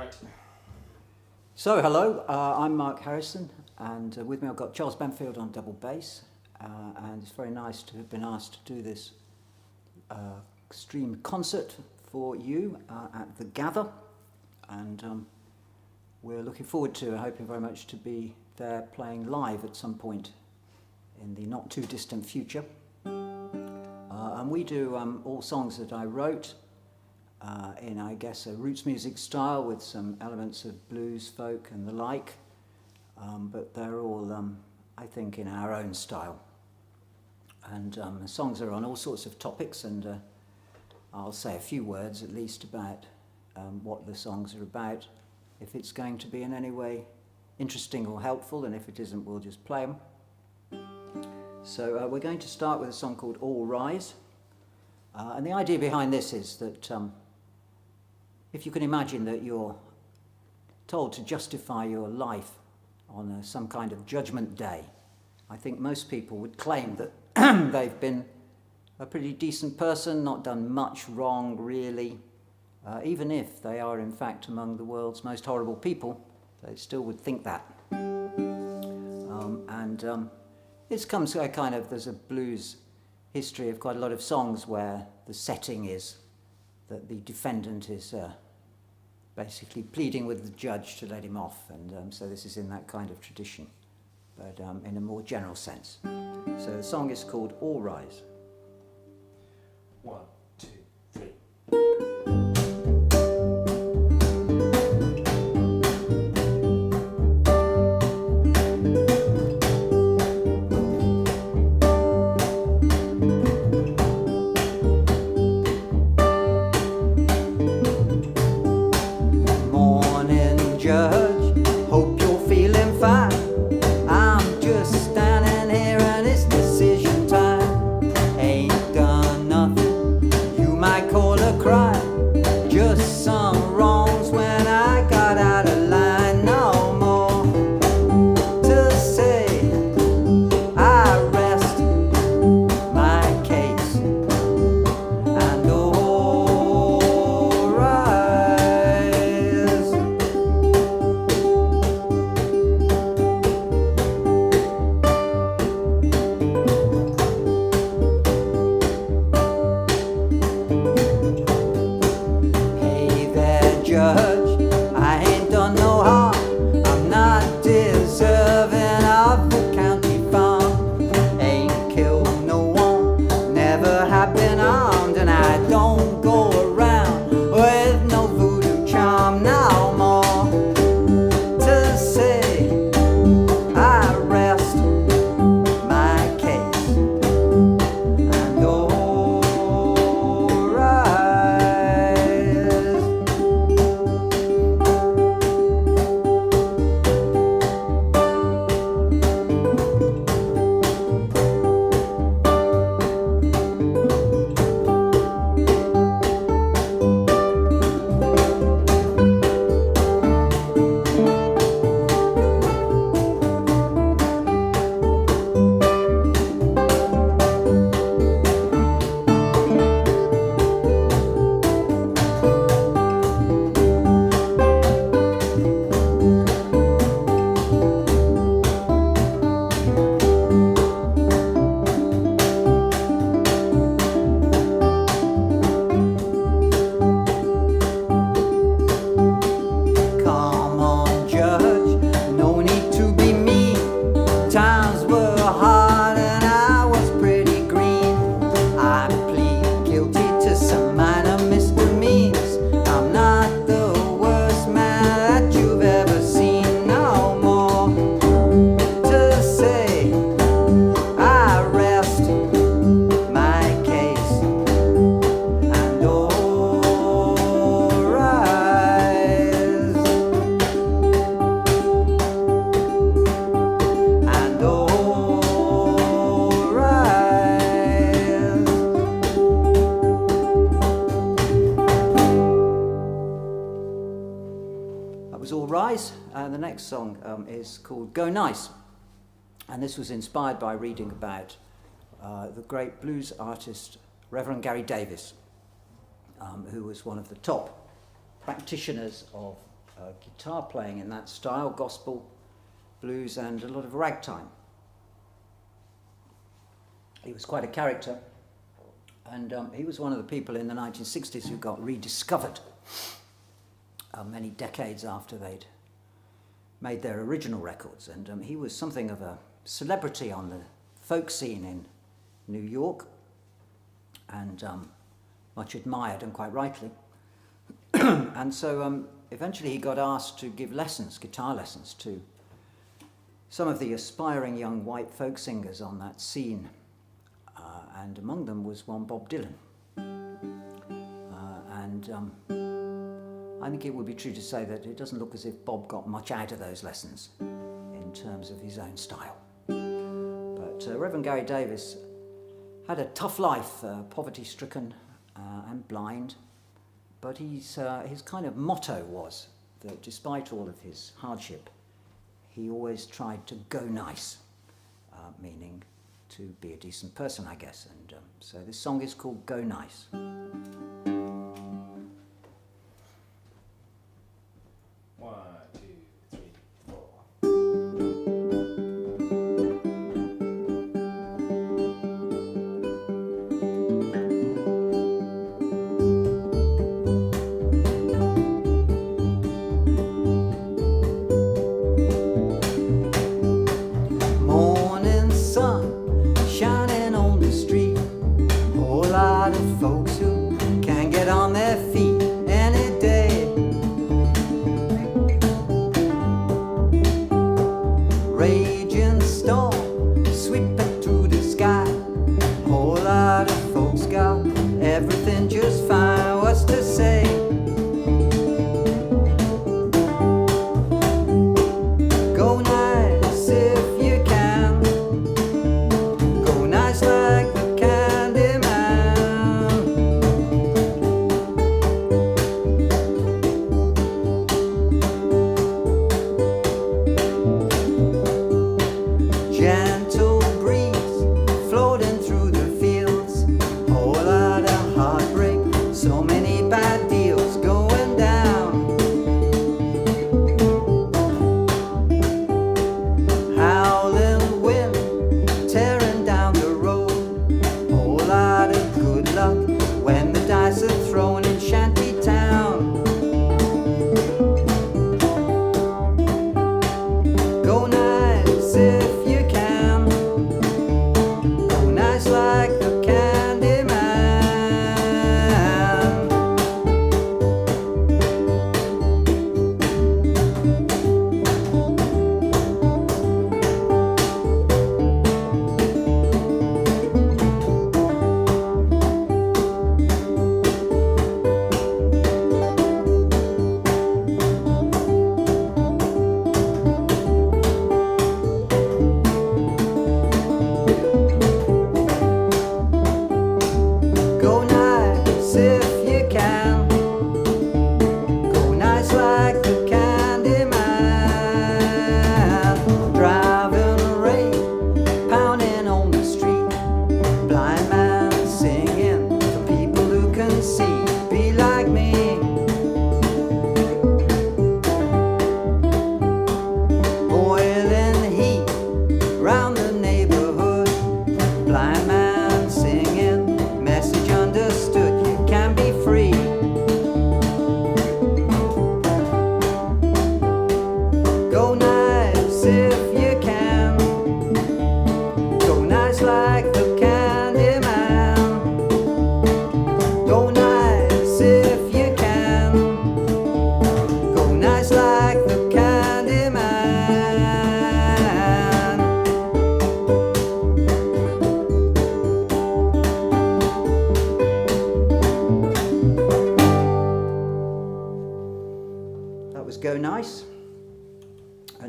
Right. So, hello, I'm Mark Harrison, and with me I've got Charles Benfield on double bass, and it's very nice to have been asked to do this streamed concert for you at the Gather, and we're looking forward to, hoping very much to be there playing live at some point in the not too distant future. And we do all songs that I wrote in, I guess, a roots music style with some elements of blues, folk and the like, but they're all, I think, in our own style. And the songs are on all sorts of topics, and I'll say a few words at least about what the songs are about, if it's going to be in any way interesting or helpful, and if it isn't, we'll just play them. So we're going to start with a song called All Rise, and the idea behind this is that if you can imagine that you're told to justify your life on some kind of judgment day, I think most people would claim that they've been a pretty decent person, not done much wrong really, even if they are in fact among the world's most horrible people, they still would think that. This comes kind of, there's a blues history of quite a lot of songs where the setting is that the defendant is basically pleading with the judge to let him off, and so this is in that kind of tradition, but in a more general sense. So the song is called All Rise. 1, 2, 3. Judge, hope you're feeling fine. I'm just standing here and it's decision time. Ain't done nothing you might call a crime, just some wrongs when I got out of line. No more to say, I rest my case and all rise. Judge, I ain't done no harm, I'm not deserving of the county farm. Ain't killed no one, never have been armed, and I don't go around with no voodoo charm. No more to say, I rest my case and all rise. Come on, Judge, no need to be mean. Times were hard and I was pretty green. I plead guilty to some minor misdemeanors. I'm not the worst man that you've ever seen. No more to say, I rest my case and all rise. And all rise. That was All Rise, and the next song is called Go Nice, and this was inspired by reading about the great blues artist Reverend Gary Davis, who was one of the top practitioners of guitar playing in that style, gospel, blues and a lot of ragtime. He was quite a character, and he was one of the people in the 1960s who got rediscovered many decades after they'd made their original records, and he was something of a celebrity on the folk scene in New York, and much admired, and quite rightly. And so eventually he got asked to give lessons, guitar lessons, to some of the aspiring young white folk singers on that scene, and among them was one Bob Dylan. I think it would be true to say that it doesn't look as if Bob got much out of those lessons in terms of his own style. But Reverend Gary Davis had a tough life, poverty-stricken and blind, but his kind of motto was that despite all of his hardship, he always tried to go nice, meaning to be a decent person, I guess. And so this song is called Go Nice.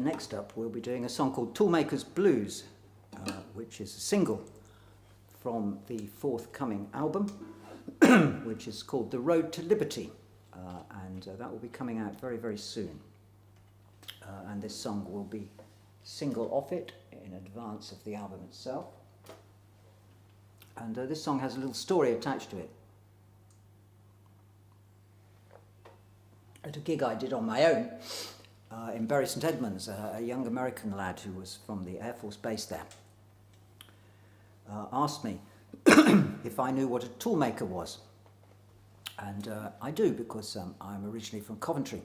Next up, we'll be doing a song called Toolmaker's Blues, which is a single from the forthcoming album, which is called The Road to Liberty, and that will be coming out very, very soon. And this song will be single off it in advance of the album itself. And this song has a little story attached to it. at a gig I did on my own in Bury St Edmunds. A young American lad who was from the Air Force Base there asked me if I knew what a toolmaker was. And I do, because I'm originally from Coventry.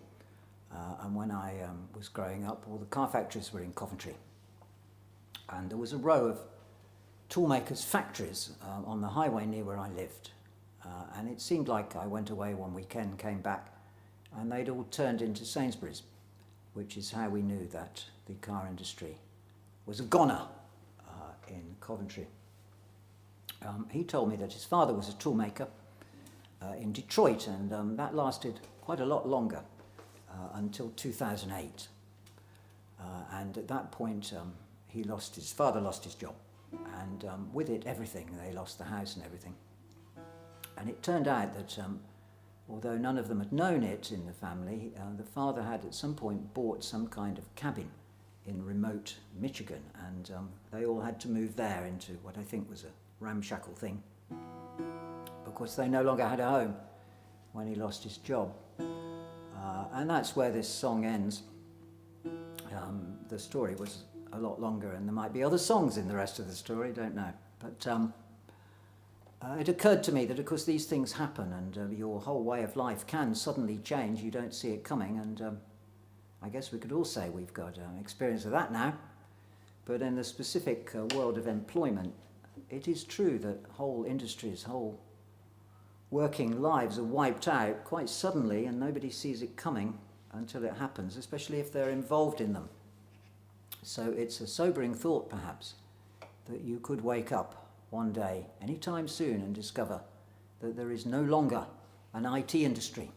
And when I was growing up, all the car factories were in Coventry. And there was a row of toolmakers' factories on the highway near where I lived. And it seemed like I went away one weekend, came back, and they'd all turned into Sainsbury's, which is how we knew that the car industry was a goner in Coventry. He told me that his father was a toolmaker in Detroit, and that lasted quite a lot longer, until 2008. And at that point, his father lost his job, and with it everything. They lost the house and everything. And it turned out that although none of them had known it in the family, the father had at some point bought some kind of cabin in remote Michigan, and they all had to move there into what I think was a ramshackle thing, because they no longer had a home when he lost his job. And that's where this song ends. The story was a lot longer, and there might be other songs in the rest of the story, don't know. But it occurred to me that, of course, these things happen, and your whole way of life can suddenly change. You don't see it coming, and I guess we could all say we've got experience of that now. But in the specific world of employment, it is true that whole industries, whole working lives are wiped out quite suddenly, and nobody sees it coming until it happens, especially if they're involved in them. So it's a sobering thought, perhaps, that you could wake up one day, anytime soon, and discover that there is no longer an IT industry,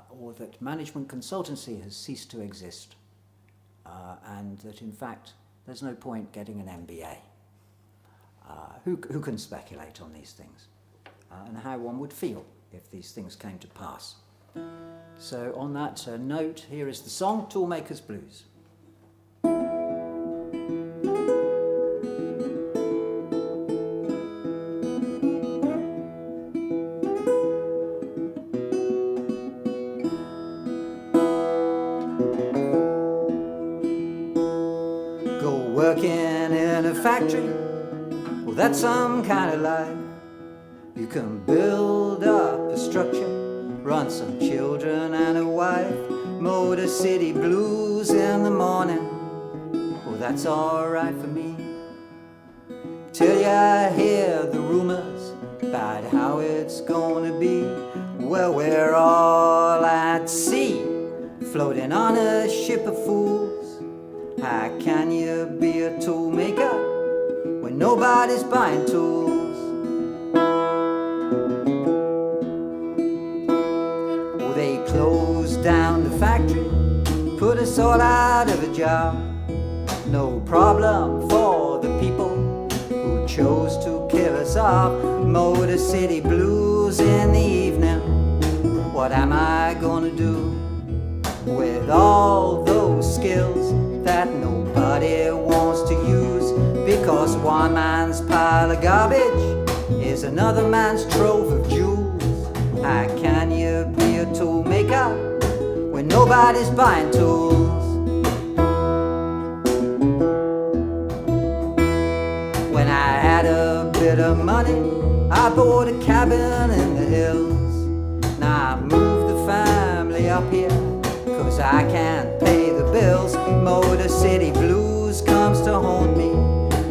or that management consultancy has ceased to exist, and that, in fact, there's no point getting an MBA. Who can speculate on these things? And how one would feel if these things came to pass. So on that note, here is the song, Toolmaker's Blues. Go working in a factory, well, that's some kind of life. You can build up a structure, run some children and a wife, Motor City blues in the morning, well, that's alright for me. Till you hear the rumors about how it's gonna be. Well, we're all at sea, floating on a ship of fools. How can you be a tool maker when nobody's buying tools? Closed down the factory, put us all out of a job. No problem for the people who chose to kill us off. Motor City blues in the evening, what am I gonna do with all those skills that nobody wants to use? Because one man's pile of garbage is another man's trove of jewels. How can you be a tool maker when nobody's buying tools? When I had a bit of money, I bought a cabin in the hills. Now I moved the family up here, cause I can't pay the bills. Motor City blues comes to haunt me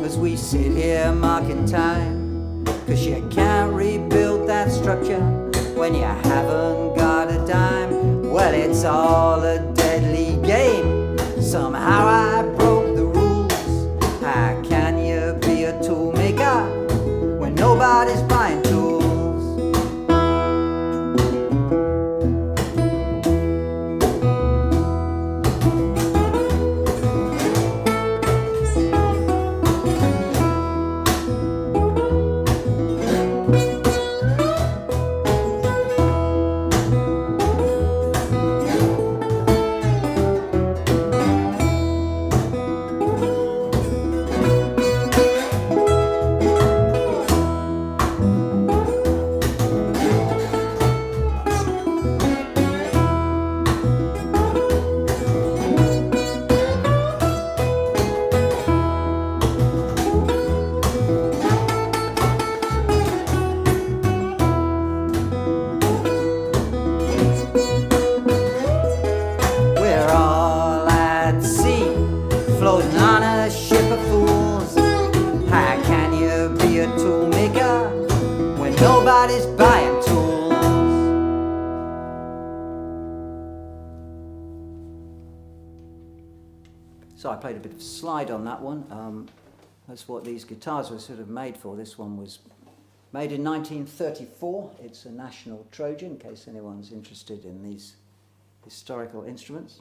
as we sit here marking time. Cause you can't rebuild that structure when you haven't got a dime. Well, it's all a deadly game. Somehow I broke the rules. How can you be a tool maker when nobody's buying tools? be a tool maker when nobody's buying tools. So I played a bit of slide on that one. That's what these guitars were sort of made for. This one was made in 1934. It's a national Trojan, in case anyone's interested in these historical instruments.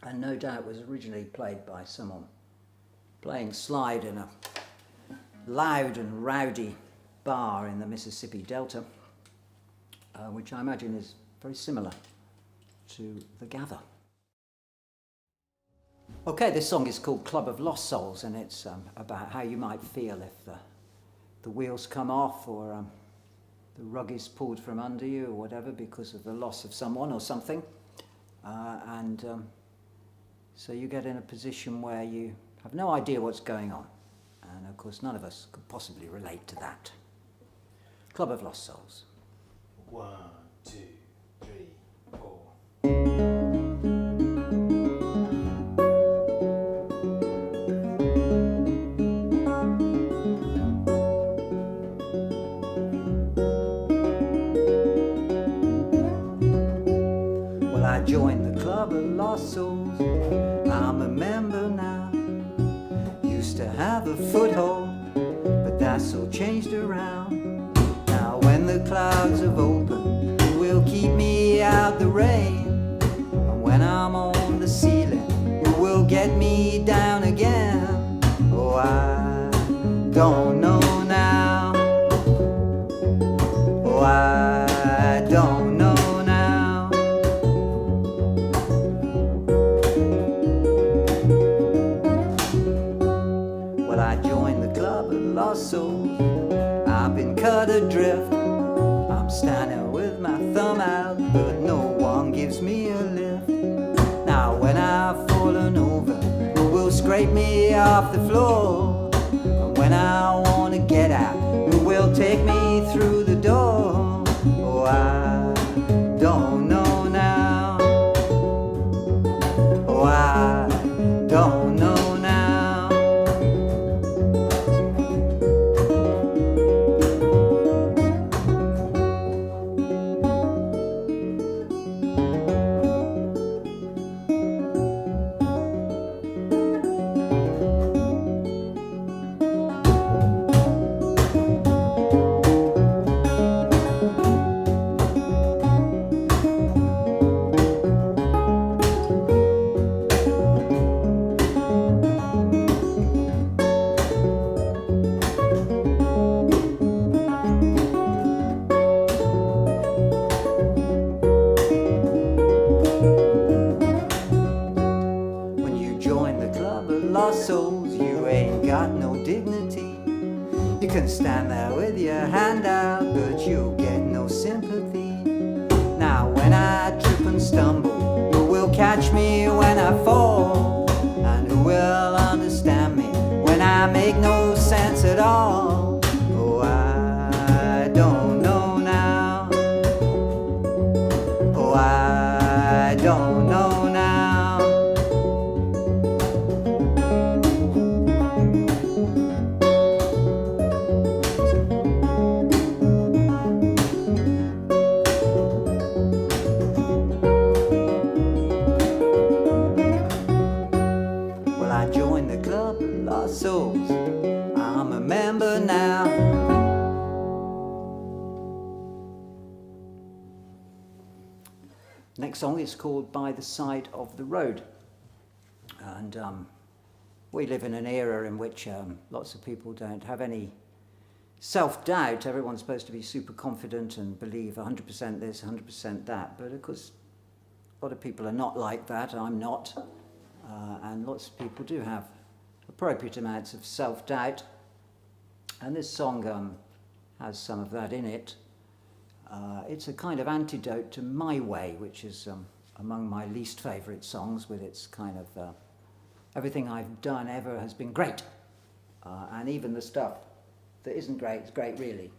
And no doubt was originally played by someone playing slide in a loud and rowdy bar in the Mississippi Delta, which I imagine is very similar to the Gather. Okay, this song is called Club of Lost Souls, and it's about how you might feel if the wheels come off, or the rug is pulled from under you, or whatever, because of the loss of someone or something. So you get in a position where you have no idea what's going on. And of course, none of us could possibly relate to that. Club of Lost Souls. 1, 2, 3, 4. Well, I joined the Club of Lost Souls. I'm a member now. Used to have a foothold, but that's all changed around. Now when the clouds have opened, who will keep me out the rain? And when I'm on the ceiling, who will get me down again? Oh, I don't know now. Oh, I don't know now. Well, I joined the Club of Lost Souls. I've been cut adrift. I'm standing with my thumb out, but no one gives me a lift. Now when I've fallen over, who will scrape me off the floor? And when I want to get out, who will take me through the door? Oh, I don't know now. Oh, I don't know now. When you join the Club of Lost Souls, you ain't got no dignity. You can stand there with your hand out, but you'll get no sympathy. Now when I trip and stumble, who will catch me when I fall? And who will understand me when I make no sense at all? Oh, I don't know now. Oh, I don't know now. Well, I joined the Club of Lost Souls. I'm a member now. Next song is called By the Side of the Road. And we live in an era in which lots of people don't have any self-doubt. Everyone's supposed to be super confident and believe 100% this, 100% that. But of course, a lot of people are not like that. I'm not. And lots of people do have appropriate amounts of self-doubt. And this song has some of that in it. It's a kind of antidote to My Way, which is among my least favourite songs, with its kind of everything I've done ever has been great. And even the stuff that isn't great is great, really.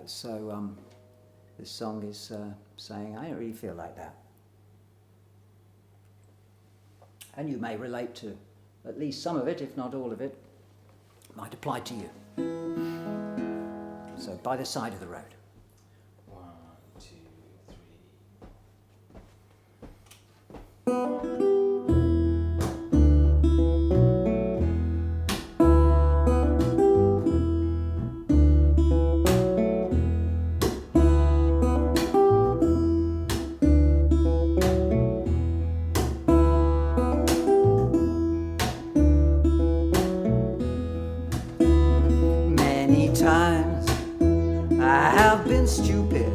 So this song is saying, I don't really feel like that. And you may relate to at least some of it, if not all of it, might apply to you. So, By the Side of the Road. 1, 2, 3. Many times I have been stupid.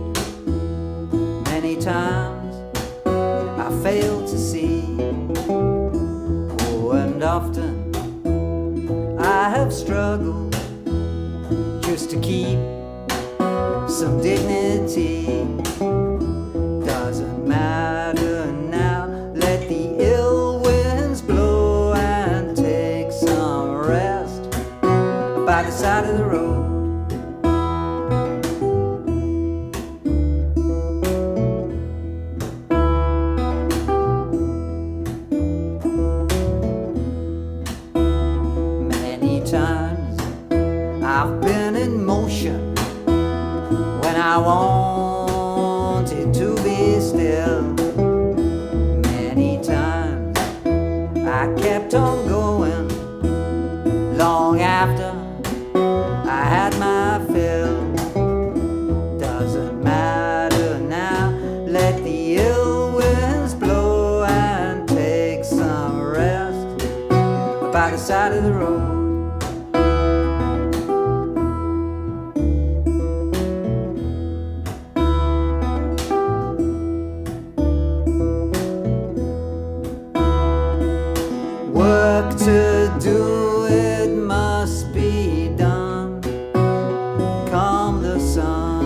Many times I failed to see. Oh, and often I have struggled just to keep some dignity. Doesn't matter now, let the ill winds blow and take some rest by the side of the road. Many times I've been in motion when I wanted to be still. Many times I kept on going long after I had my fill. Doesn't matter now, let the ill winds blow and take some rest by the side of the road. Work to do, it must be done. Calm the sun.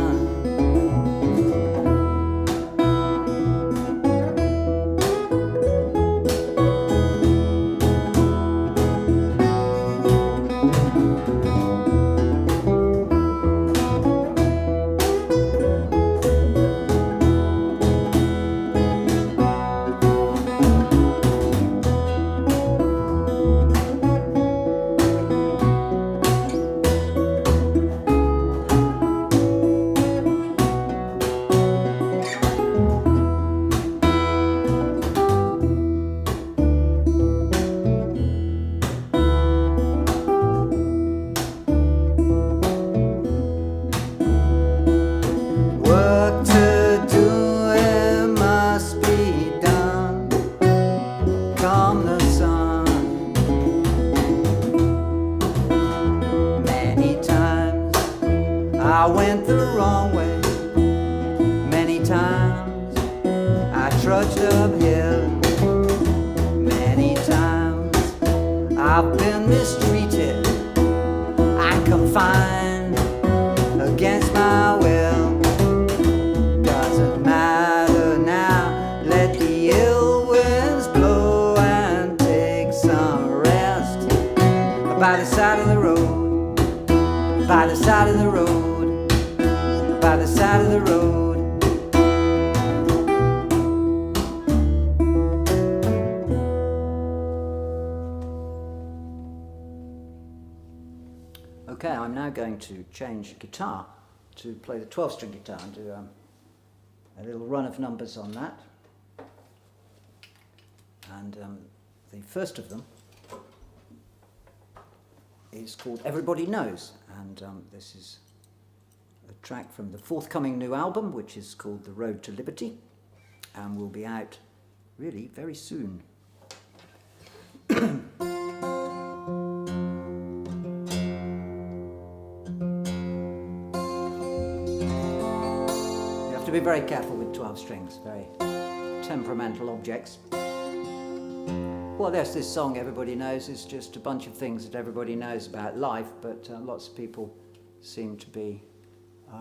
Work to do, it must be done. Calm the sun. Many times I went the wrong way. Many times I trudged uphill. Many times I've been mistreated. I'm confined against my will. Doesn't matter now, let the ill winds blow and take some rest by the side of the road, by the side of the road, by the side of the road. Okay, I'm now going to change guitar to play the 12-string guitar and do a little run of numbers on that. And the first of them is called Everybody Knows, and this is a track from the forthcoming new album, which is called The Road to Liberty, and will be out really very soon. To be very careful with 12 strings, very temperamental objects. Well, there's this song Everybody Knows. It's just a bunch of things that everybody knows about life, but lots of people seem to be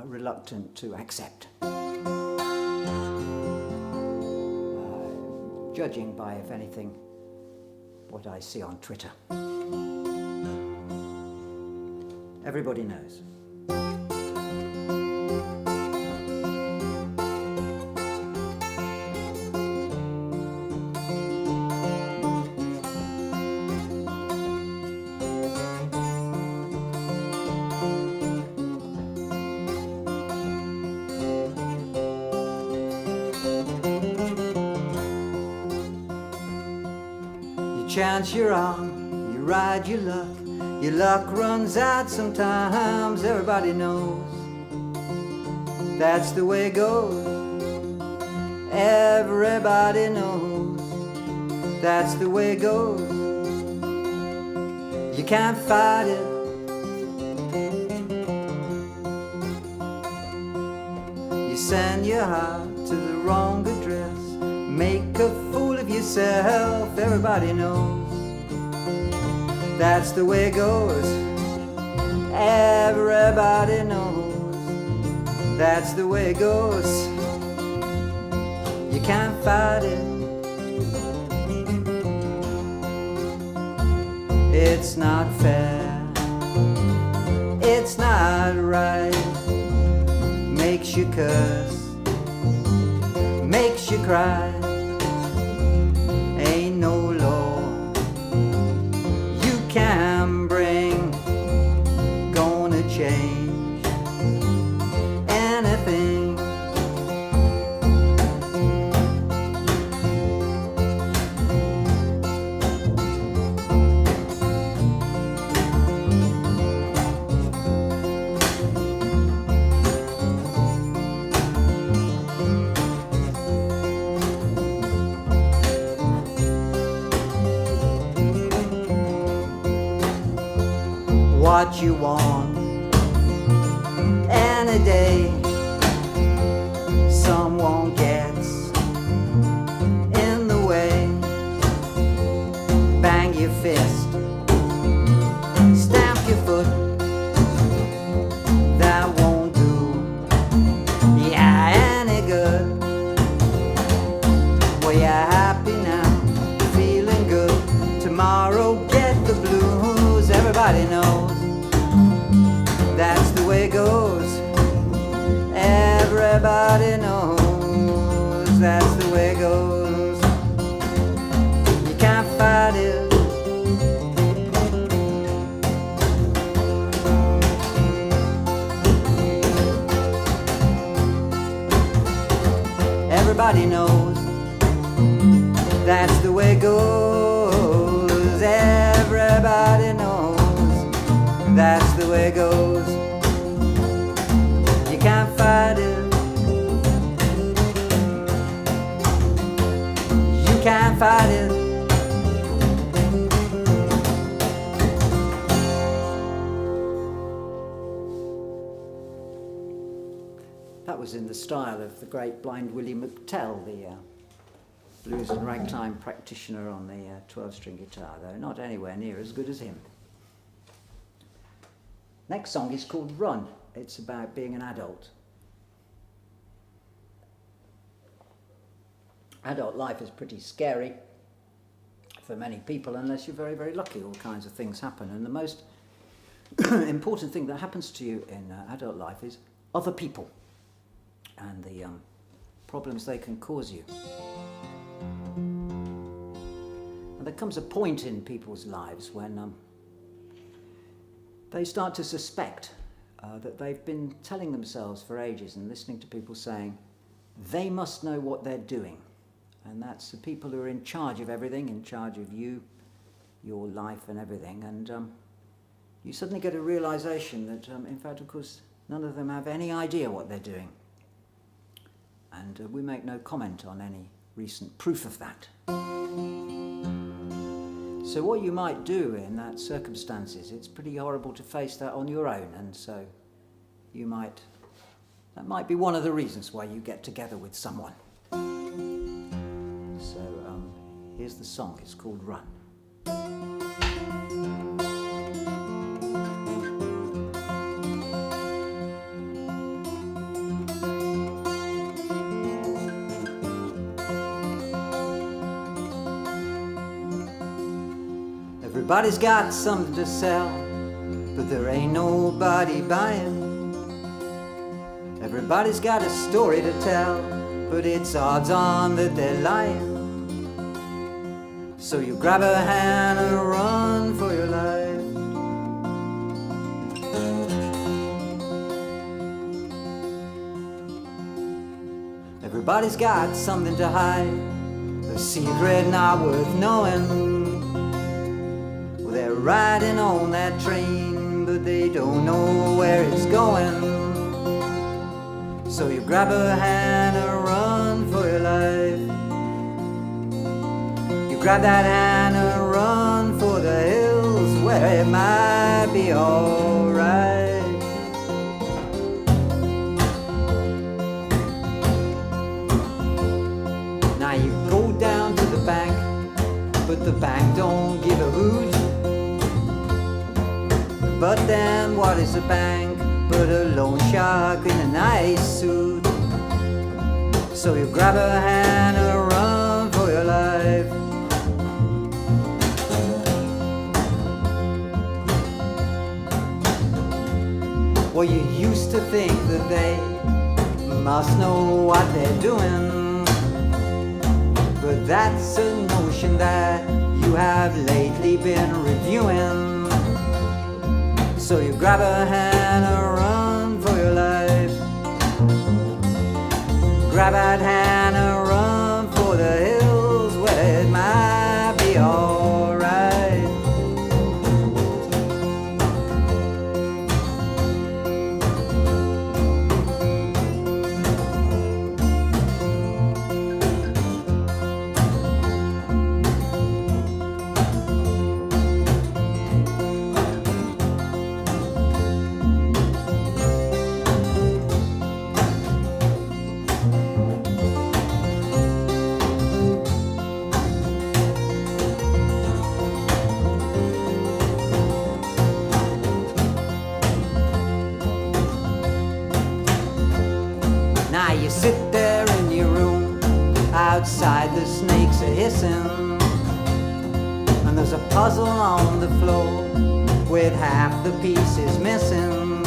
reluctant to accept. Judging by, if anything, what I see on Twitter. Everybody knows. chance you're on, you ride your luck runs out sometimes, everybody knows. That's the way it goes, everybody knows. That's the way it goes, you can't fight it. You send your heart to the wrong address, make a fool of yourself, everybody knows. That's the way it goes, everybody knows. That's the way it goes, you can't fight it. It's not fair, it's not right, makes you curse, makes you cry. Ain't no law you can bring gonna change anything. What you want any day, someone gets in the way. Bang your fist, stamp your foot, that won't do, yeah, any good. Well, you're happy now, feeling good, tomorrow get the blues, everybody knows. That's the way it goes, everybody knows. That's the way it goes, you can't fight it. Everybody knows, that's the way it goes, everybody knows. That's the way it goes, you can't fight it. You can't fight it. That was in the style of the great blind Willie McTell, the blues and ragtime practitioner on the 12-string guitar, though not anywhere near as good as him. Next song is called Run. It's about being an adult. Adult life is pretty scary for many people unless you're very, very lucky. All kinds of things happen. And the most important thing that happens to you in adult life is other people and the problems they can cause you. And there comes a point in people's lives when they start to suspect that they've been telling themselves for ages and listening to people saying they must know what they're doing. And that's the people who are in charge of everything, in charge of you, your life and everything. And you suddenly get a realization that, in fact, of course, none of them have any idea what they're doing. And we make no comment on any recent proof of that. So what you might do in that circumstances, it's pretty horrible to face that on your own, and so that might be one of the reasons why you get together with someone. So here's the song, it's called Run. Everybody's got something to sell, but there ain't nobody buying. Everybody's got a story to tell, but it's odds on that they're lying. So you grab a hand and run for your life. Everybody's got something to hide, a secret not worth knowing. riding on that train, but they don't know where it's going. So you grab her hand and run for your life. You grab that hand and run for the hills where it might be alright. Now you go down to the bank, but the bank don't give a hoot. But then what is a bank but a loan shark in a nice suit? So you grab her hand and run for your life. Well, you used to think that they must know what they're doing, but that's a notion that you have lately been reviewing. So you grab her hand and run for your life. Grab that hand and run for the hills where it might be alright. Sit there in your room, outside the snakes are hissing, and there's a puzzle on the floor with half the pieces missing.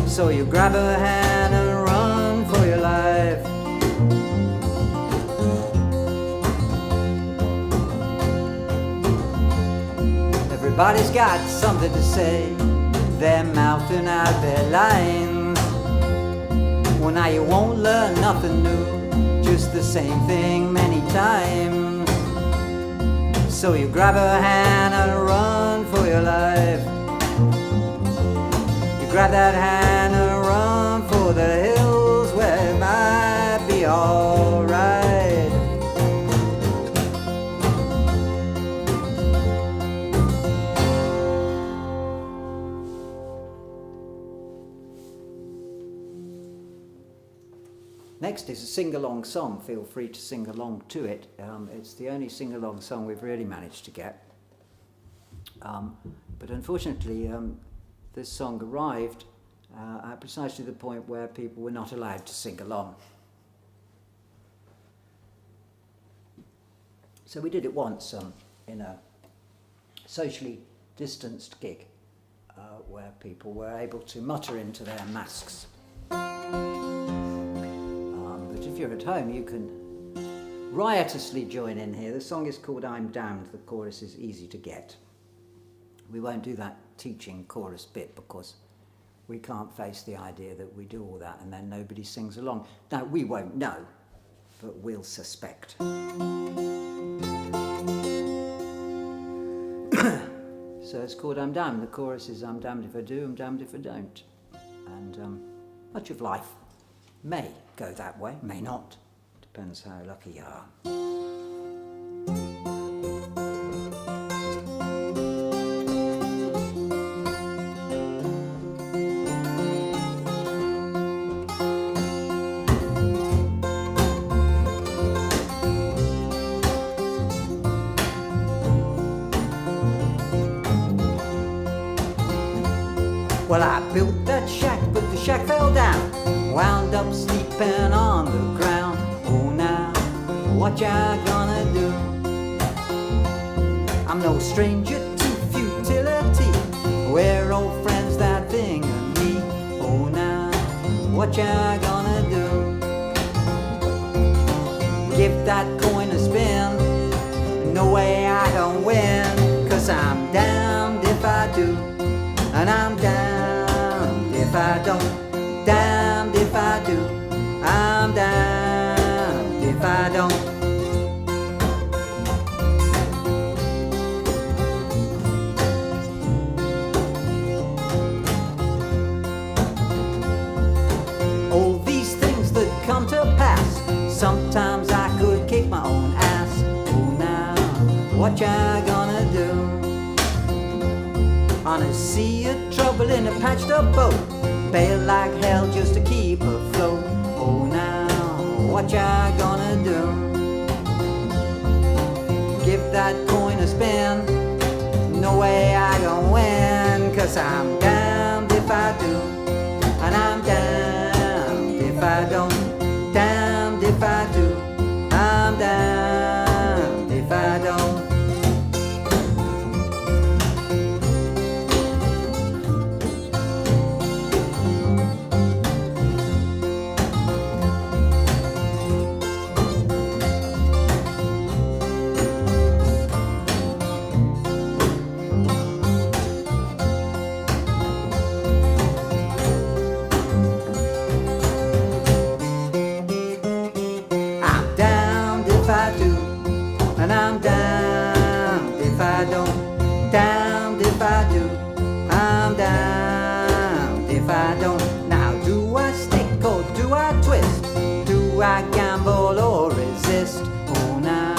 So you grab her hand and run for your life. Everybody's got something to say, they're mouthing out their lines. Well, now you won't learn nothing new, just the same thing many times. So you grab her hand and run for your life. You grab that hand and run for the hills where it might be alright. Next is a sing-along song. Feel free to sing along to it. It's the only sing-along song we've really managed to get. But unfortunately, this song arrived at precisely the point where people were not allowed to sing along. So we did it once in a socially distanced gig where people were able to mutter into their masks. If you're at home, you can riotously join in here. The song is called I'm Damned. The chorus is easy to get. We won't do that teaching chorus bit because we can't face the idea that we do all that and then nobody sings along. Now, we won't know, but we'll suspect. So it's called I'm Damned. The chorus is I'm damned if I do, I'm damned if I don't. And much of life may go that way, may not. Depends how lucky you are. Well, I built that shack, but the shack fell down. Wound up sleeping on the ground. Oh, now, what ya gonna do? I'm no stranger to futility. We're old friends, that thing and me. Oh, now, what ya gonna do? Give that coin a spin. No way I don't win. 'Cause I'm damned if I do, and I'm damned if I don't. Damned if I do, I'm damned if I don't. what you gonna do? On a sea of trouble in a patched up boat, bail like hell just to keep afloat. Oh now, what you gonna do? Give that coin a spin, no way I gon' win. 'Cause I'm damned if I do, and I'm damned if I don't. Damned if I do, I'm damned if I don't. And I'm damned if I don't. Damned if I do, I'm damned if I don't. Now do I stick or do I twist? Do I gamble or resist? Oh now,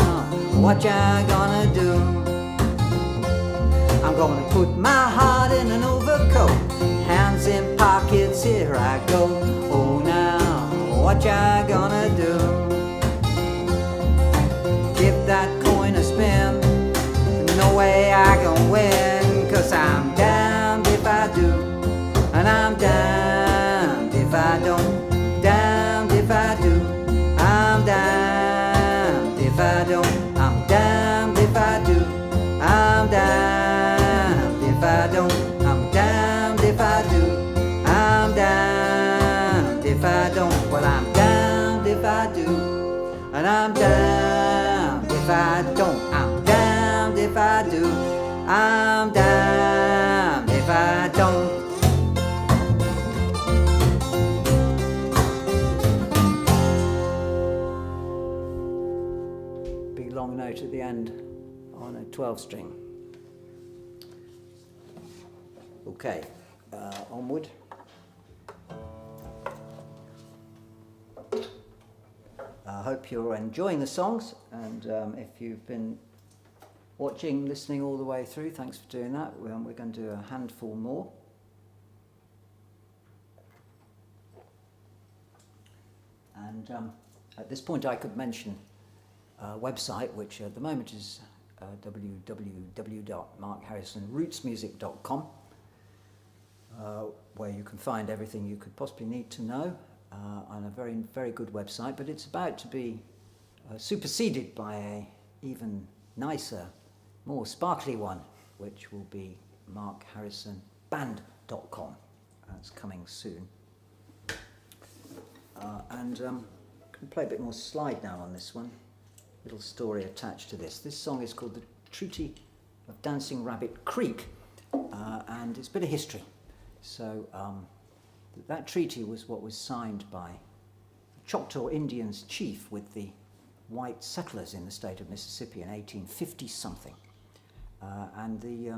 what ya gonna do? I'm gonna put my heart in an overcoat, hands in pockets, here I go. Oh now, what ya gonna do? Give that coin a spin, no way I gon' win. 'Cause I'm damned if I do, and I'm damned if I don't. Damned if I do, I'm damned if I don't. I'm damned if I do, I'm damned if I don't. I'm damned if I do, I'm damned if I don't. Well, I'm damned if I do, and I'm damned if I don't. I'm damned if I do, I'm damned if I don't. Big long note at the end on a 12 string. Okay, onward. I hope you're enjoying the songs, and if you've been watching, listening all the way through, thanks for doing that. We're going to do a handful more. And at this point I could mention a website, which at the moment is www.markharrisonrootsmusic.com, where you can find everything you could possibly need to know. On a very, very good website, but it's about to be superseded by a even nicer, more sparkly one, which will be markharrisonband.com. That's coming soon. And I'm going to play a bit more slide now on this one. Little story attached to this. This song is called The Treaty of Dancing Rabbit Creek, and it's a bit of history. So that treaty was what was signed by the Choctaw Indians chief with the white settlers in the state of Mississippi in 1850-something. And the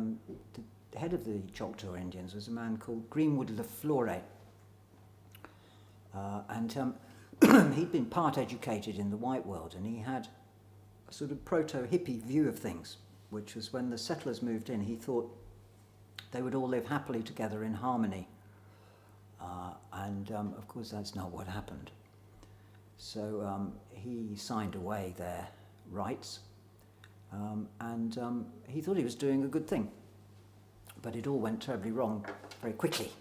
head of the Choctaw Indians was a man called Greenwood LaFleur. And he'd been part educated in the white world, and he had a sort of proto-hippie view of things, which was when the settlers moved in, he thought they would all live happily together in harmony. And of course that's not what happened. So he signed away their rights, and he thought he was doing a good thing. But it all went terribly wrong very quickly.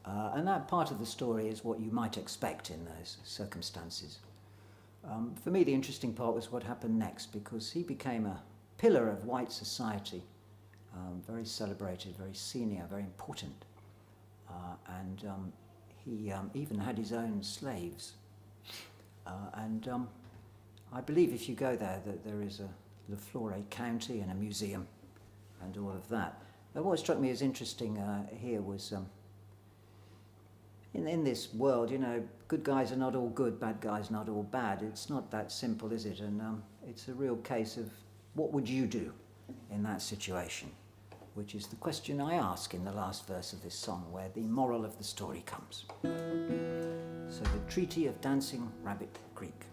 And that part of the story is what you might expect in those circumstances. For me, the interesting part was what happened next, because he became a pillar of white society, very celebrated, very senior, very important. And he even had his own slaves. And I believe if you go there that there is a LaFleur County and a museum and all of that. But what struck me as interesting here was in this world, you know, good guys are not all good, bad guys not all bad. It's not that simple, is it? And it's a real case of what would you do in that situation, which is the question I ask in the last verse of this song, where the moral of the story comes. So the Treaty of Dancing Rabbit Creek.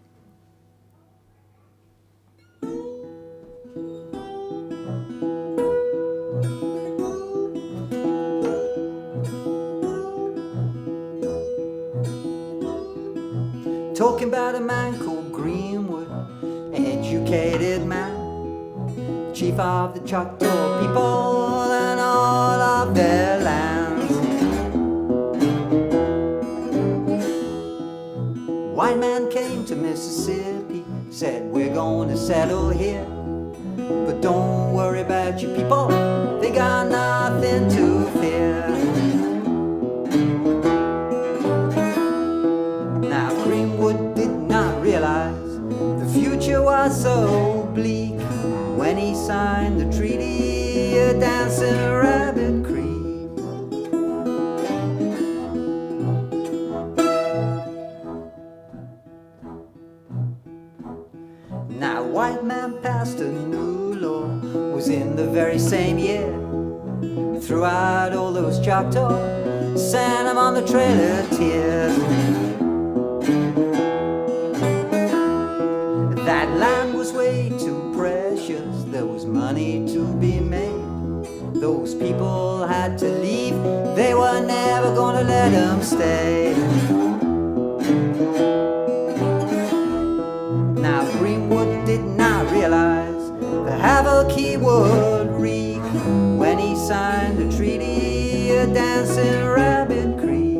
talking about a man called Greenwood, educated man, chief of the Choctaw people and all of their lands. White man came to Mississippi, said we're going to settle here, but don't worry about your people, they got nothing to fear. Now Greenwood did not realize the future was so bleak when he signed the treaty at Dancing Rabbit Creek. Now white man passed a new law, was in the very same year, threw out all those Choctaw, sent them on the Trail of Tears. That land was way too precious, there was money to be made. Those people had to leave, they were never gonna let them stay. Now Greenwood did not realize the havoc he would wreak when he signed the treaty at Dancing Rabbit Creek.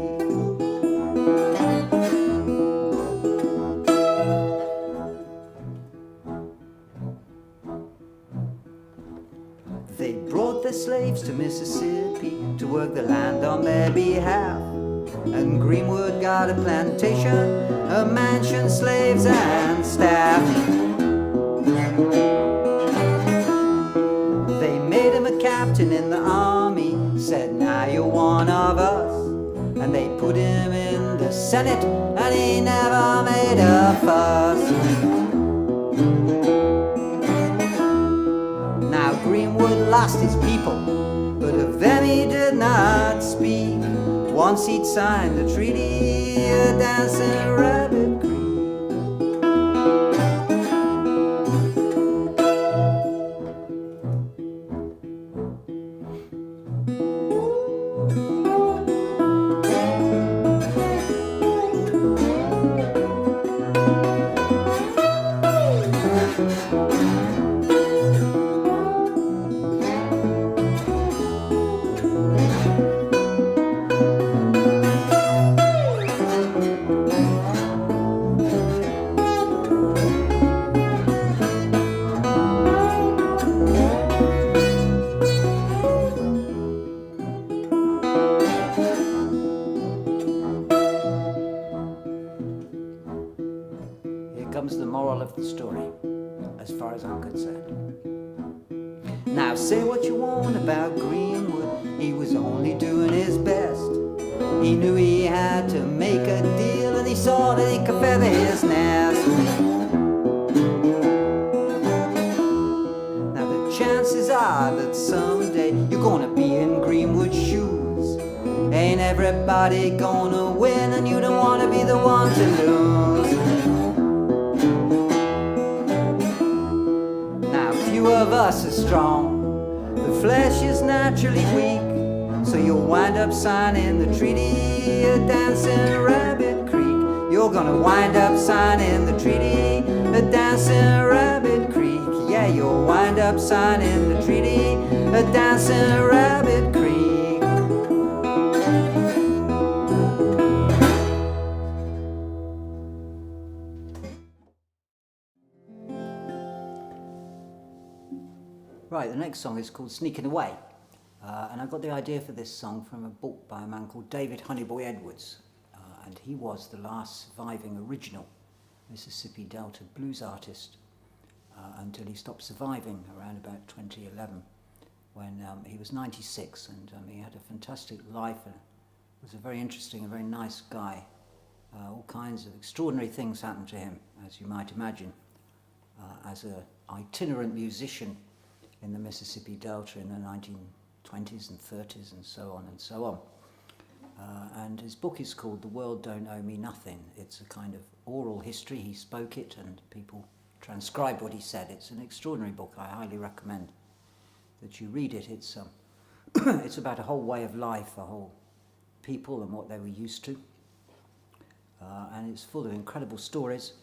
They brought their slaves to Mississippi to work the land on their behalf, and Greenwood got a plantation, a mansion, slaves and staff. They made him a captain in the army, said now you're one of us, and they put him in the Senate and he never made a fuss. Now Greenwood lost his people, but of them he did not speak once he'd signed the treaty at Dancing Rabbit Creek. Comes the moral of the story, as far as I'm concerned. Now say what you want about Greenwood, he was only doing his best. He knew he had to make a deal, and he saw that he could feather his nest. Now the chances are that someday you're gonna be in Greenwood's shoes. Ain't everybody gonna win, and you don't wanna be the one to lose. Few of us are strong, the flesh is naturally weak, so you'll wind up signing the treaty at Dancing Rabbit Creek. You're gonna wind up signing the treaty at Dancing Rabbit Creek. Yeah, you'll wind up signing the treaty at Dancing Rabbit Creek. Right, the next song is called Sneaking Away, and I got the idea for this song from a book by a man called David Honeyboy Edwards, and he was the last surviving original Mississippi Delta blues artist until he stopped surviving around about 2011 when he was 96, and he had a fantastic life and was a very interesting and very nice guy. All kinds of extraordinary things happened to him, as you might imagine, as an itinerant musician in the Mississippi Delta in the 1920s and 30s and so on and so on. And his book is called The World Don't Owe Me Nothing. It's a kind of oral history. He spoke it and people transcribed what he said. It's an extraordinary book. I highly recommend that you read it. It's it's about a whole way of life, a whole people and what they were used to. and it's full of incredible stories.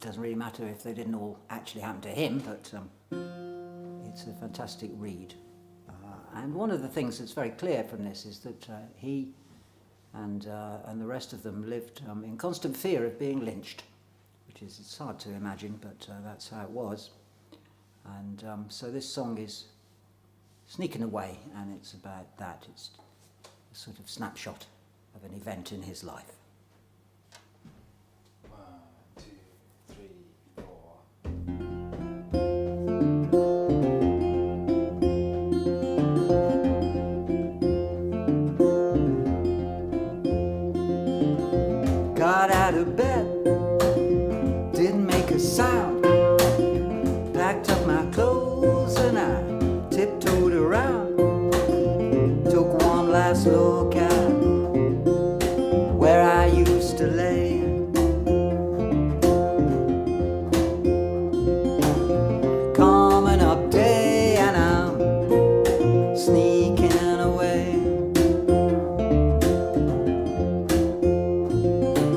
Doesn't really matter if they didn't all actually happen to him, but it's a fantastic read. And one of the things that's very clear from this is that he and the rest of them lived in constant fear of being lynched, which is, it's hard to imagine, but that's how it was. And so this song is Sneaking Away, and it's about that. It's a sort of snapshot of an event in his life. 1, 2, 3, 4. Got out of bed, didn't make a sound, packed up my clothes and I tiptoed around, took one last look at where I used to lay. Coming up day and I'm sneaking away.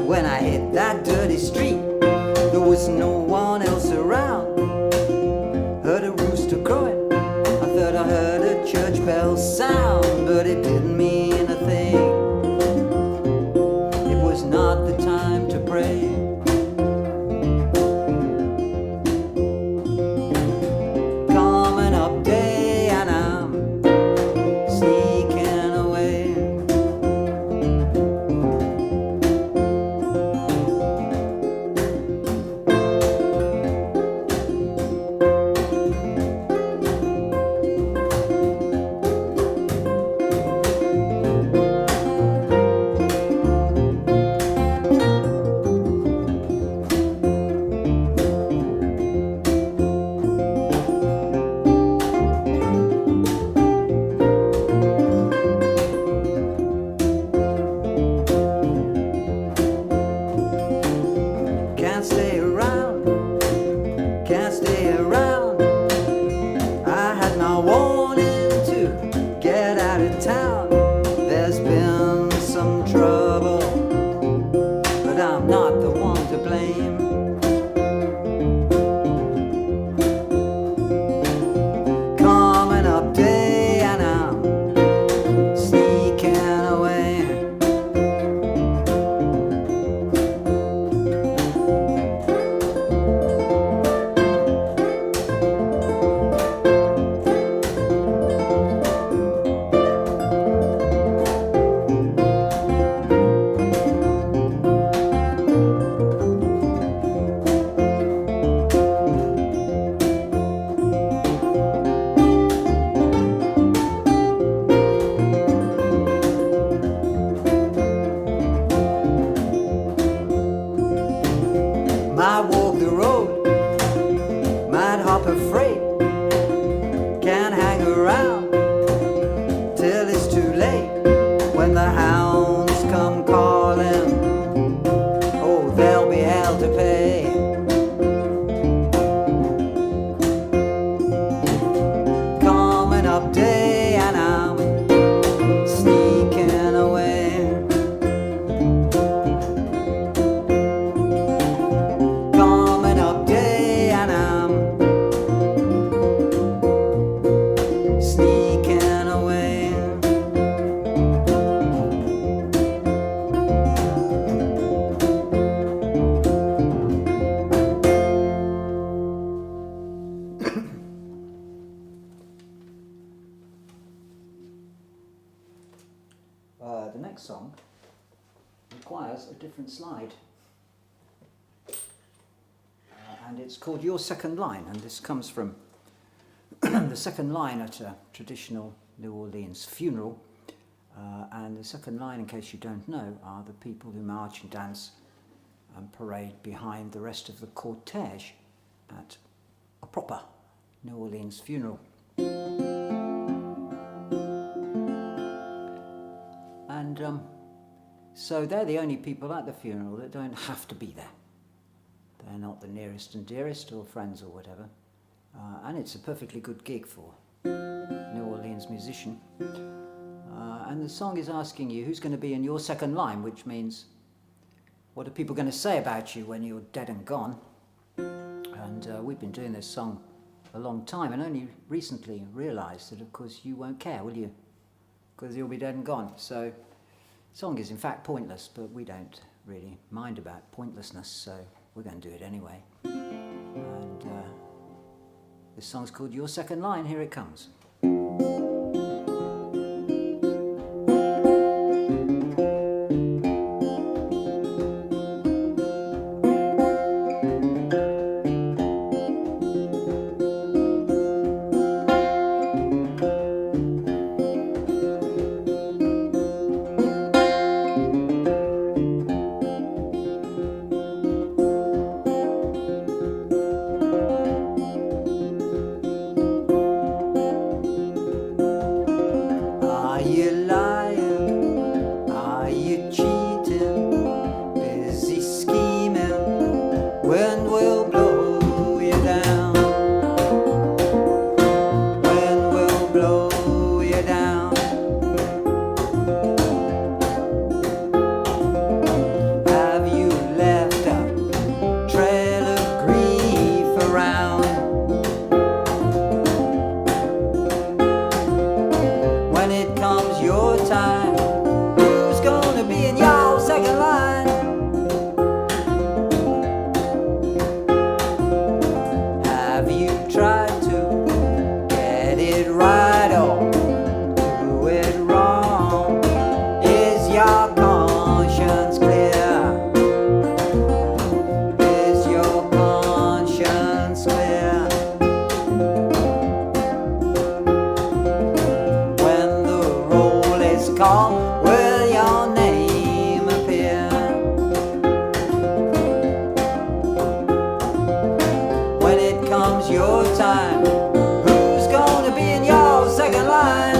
When I hit that dirty street, there was no one else around. Heard a rooster crowing, I thought I heard a church bell sound, but it didn't mean a thing. It was not the time to pray. Coming up day and I'm sneaking away. Can't stay around, can't stay around. I had my warning to get out of town. There's been some trouble, but I'm not the one to blame. Coming up day and I'm sneaking away. Might walk the road, might hop a freight, can't hang around till it's too late. When the hounds come calling, oh, there'll be hell to pay. Coming up day and I'm sneaking away. Coming up day and I'm sneaking away. The next song requires a different slide. And it's called Your Second Line, and this comes from the second line at a traditional New Orleans funeral. And the second line, in case you don't know, are the people who march and dance and parade behind the rest of the cortege at a proper New Orleans funeral. And so they're the only people at the funeral that don't have to be there. They're not the nearest and dearest or friends or whatever. And it's a perfectly good gig for a New Orleans musician. And the song is asking you who's going to be in your second line, which means what are people going to say about you when you're dead and gone? And we've been doing this song a long time and only recently realised that, of course, you won't care, will you? Because you'll be dead and gone. So the song is in fact pointless, but we don't really mind about pointlessness, so we're going to do it anyway. And this song's called Your Second Line. Here it comes. Will your name appear? When it comes your time, who's gonna be in your second line?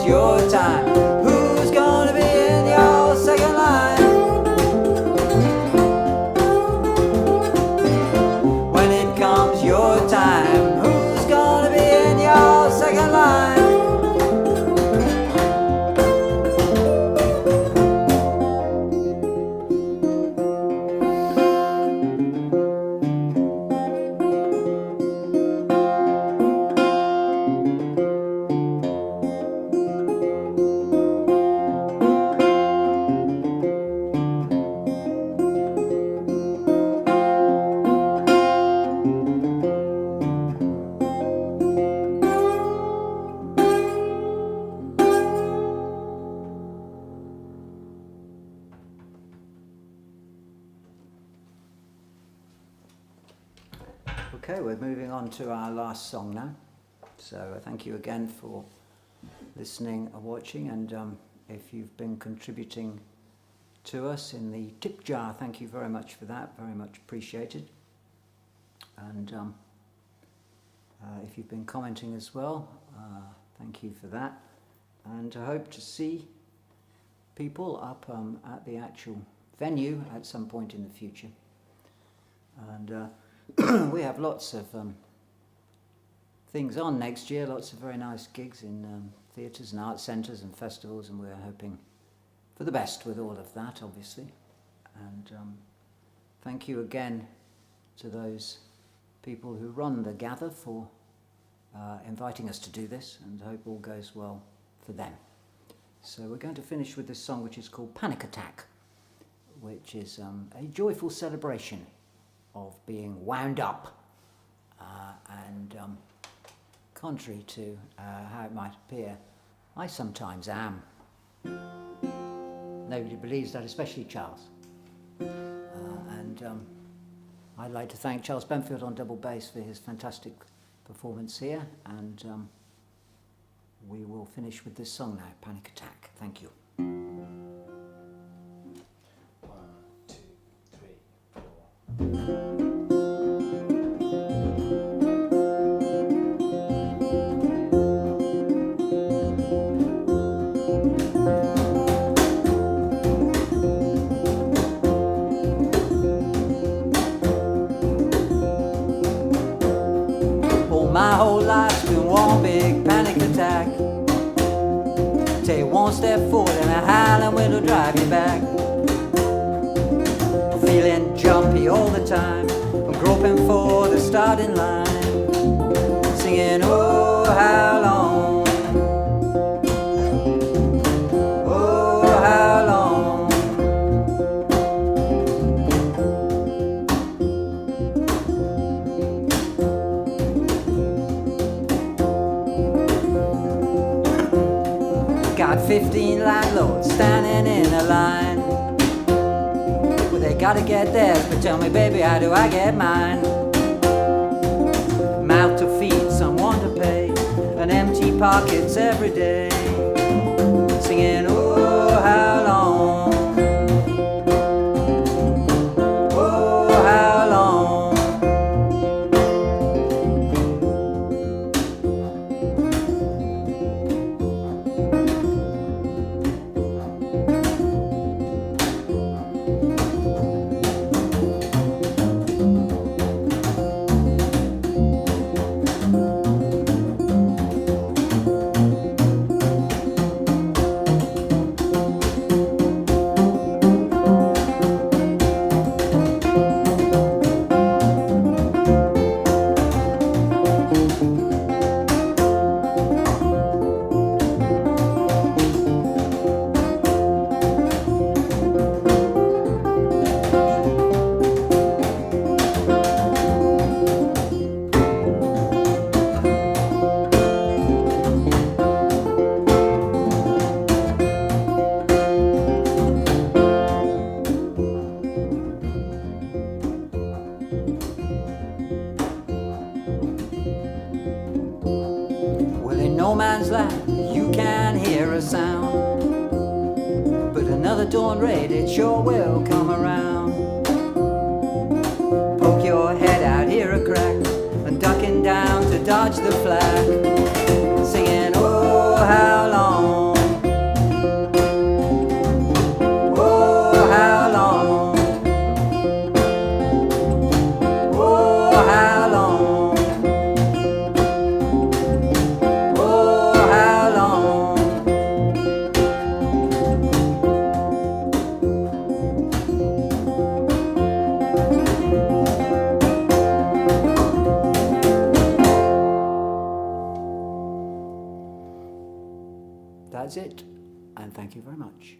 Your time, who's gonna be in your Okay, we're moving on to our last song now. So thank you again for listening and watching, and if you've been contributing to us in the tip jar, thank you very much for that, very much appreciated. And if you've been commenting as well, thank you for that. And I hope to see people up at the actual venue at some point in the future. And we have lots of things on next year, lots of very nice gigs in theatres and art centres and festivals, and we're hoping for the best with all of that, obviously. And thank you again to those people who run the Gather for inviting us to do this, and hope all goes well for them. So we're going to finish with this song, which is called Panic Attack, which is a joyful celebration of being wound up, and contrary to how it might appear, I sometimes am. Nobody believes that, especially Charles. And I'd like to thank Charles Benfield on double bass for his fantastic performance here, and we will finish with this song now, Panic Attack. Thank you. 1, 2, 3, 4. My whole life's been one big panic attack. Take one step forward and a howling wind will drive you back. Feeling jumpy all the time, I'm groping for the starting line, singing, oh, how long, oh, how long. Got 15 landlords standing in a line. Well, they gotta get theirs, but tell me, baby, how do I get mine? Mouth to feed, someone to pay, and empty pockets every day, singing, oh, how long, oh, how long. No man's land, you can hear a sound, but another dawn raid, it sure will come around. Poke your head out, hear a crack, and ducking down to dodge the flak, singing, oh, how long, oh, how long, oh, how long. That's it, and thank you very much.